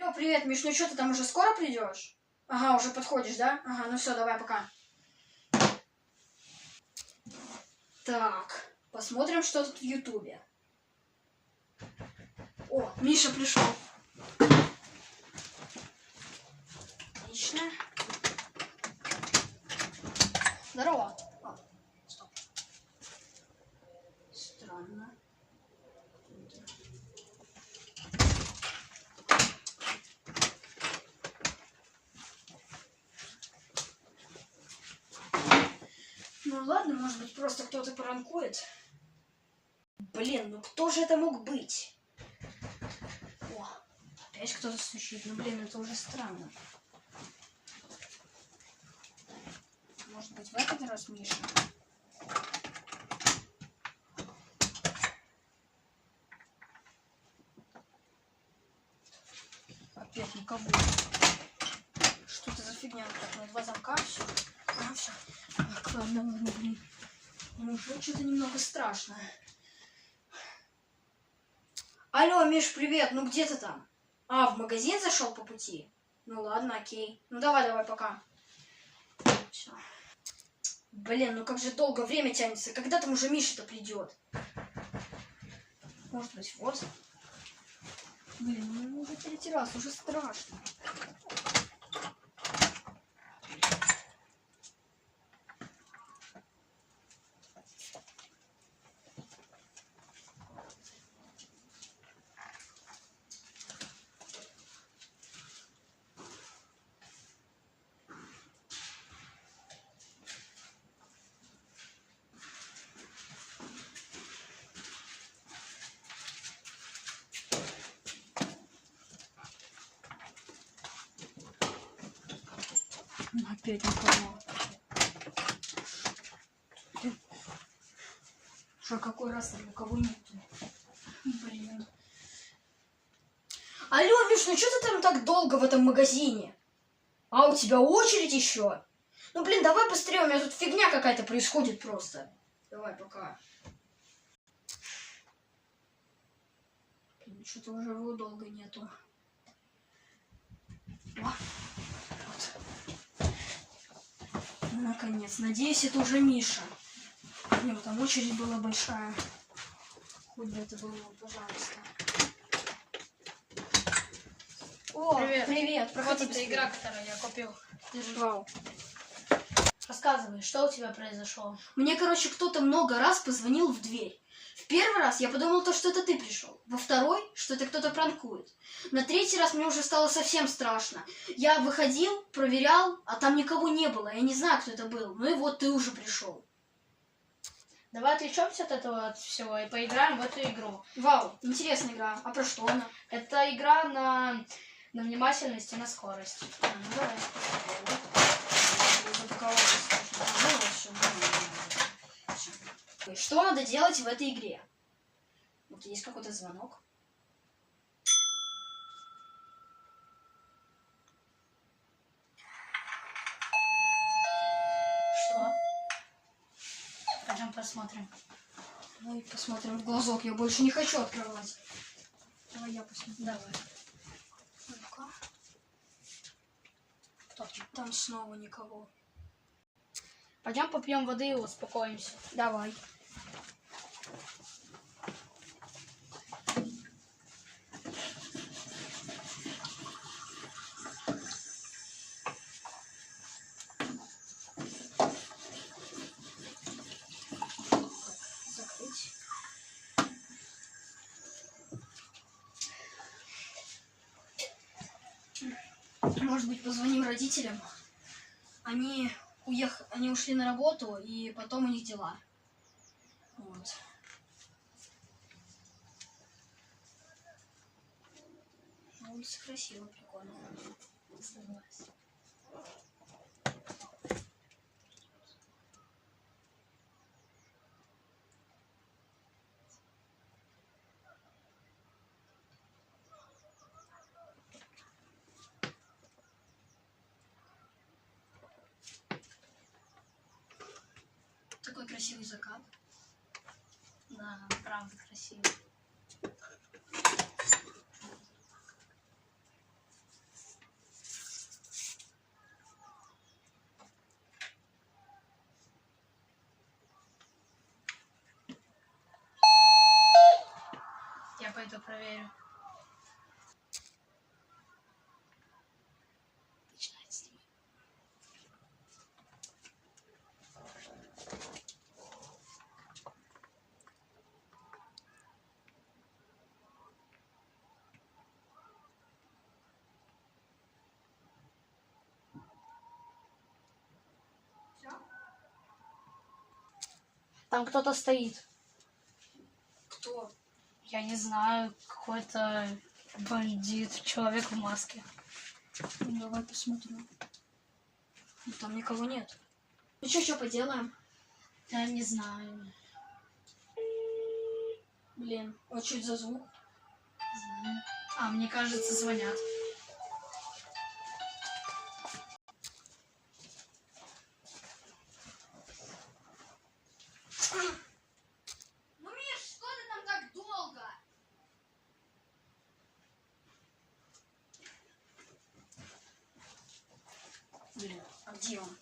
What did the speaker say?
Алло, привет, Миш, ну что, ты там уже скоро придешь? Ага, уже подходишь, да? Ага, ну все, давай, пока. Так, посмотрим, что тут в Ютубе. О, Миша пришел. Отлично. Здорово. О, стоп. Странно. Ну ладно, может быть, просто кто-то пранкует. Блин, ну кто же это мог быть? О, опять кто-то стучит. Ну блин, это уже странно. Может быть, в этот раз Миша? Опять никого. Что это за фигня? Так, на 2 замка, все. А, все. Так, ладно, блин. Ну, уже что-то немного страшно. Алло, Миш, привет, ну где ты там? А, в магазин зашел по пути? Ну ладно, окей. Ну давай, пока. Все. Блин, ну как же долго время тянется. Когда там уже Миша-то придет? Может быть, вот. Блин, ну уже 3 раз, уже страшно. Опять никого. Что, какой раз там никого нету? Блин. Алло, Миш, ну что ты там так долго в этом магазине? А, у тебя очередь еще? Ну, блин, давай быстрее, у меня тут фигня какая-то происходит просто. Давай, пока. Блин, что-то уже его долго нету. О, вот. Ну, наконец. Надеюсь, это уже Миша. Блин, там очередь была большая. Хоть бы это было, пожалуйста. О, привет. Вот эта игра, которую я купил. Вау. Рассказывай, что у тебя произошло? Мне, короче, кто-то много раз позвонил в дверь. В первый раз я подумал, что это ты пришел. Во второй, что это кто-то пранкует. На третий раз мне уже стало совсем страшно. Я выходил, проверял, а там никого не было. Я не знаю, кто это был. Ну и вот ты уже пришел. Давай отвлечемся от этого от всего и поиграем в эту игру. Вау, интересная игра. А про что она? Это игра на внимательность и на скорость. Ну давай. Что надо делать в этой игре? Вот есть какой-то звонок. Что? Пойдем посмотрим. Давай посмотрим в глазок. Я больше не хочу открывать. Давай я посмотрю. Давай. Ну-ка. Там снова никого. Пойдем попьем воды и успокоимся. Давай. Закрыть. Может быть, позвоним родителям? Они ушли на работу, и потом у них дела. Вот. Улица красивая, прикольно. Согласен. Такой красивый закат. Да, правда красиво. Я пойду проверю. Начинает снимать. Там кто-то стоит. Кто? Я не знаю, какой-то бандит, человек в маске. Ну, давай посмотрю. Ну, там никого нет. Ну что поделаем? Я не знаю. Блин, а что это за звук? А, мне кажется, звонят. Ну, Миш, что ты там так долго? Блин, а где он?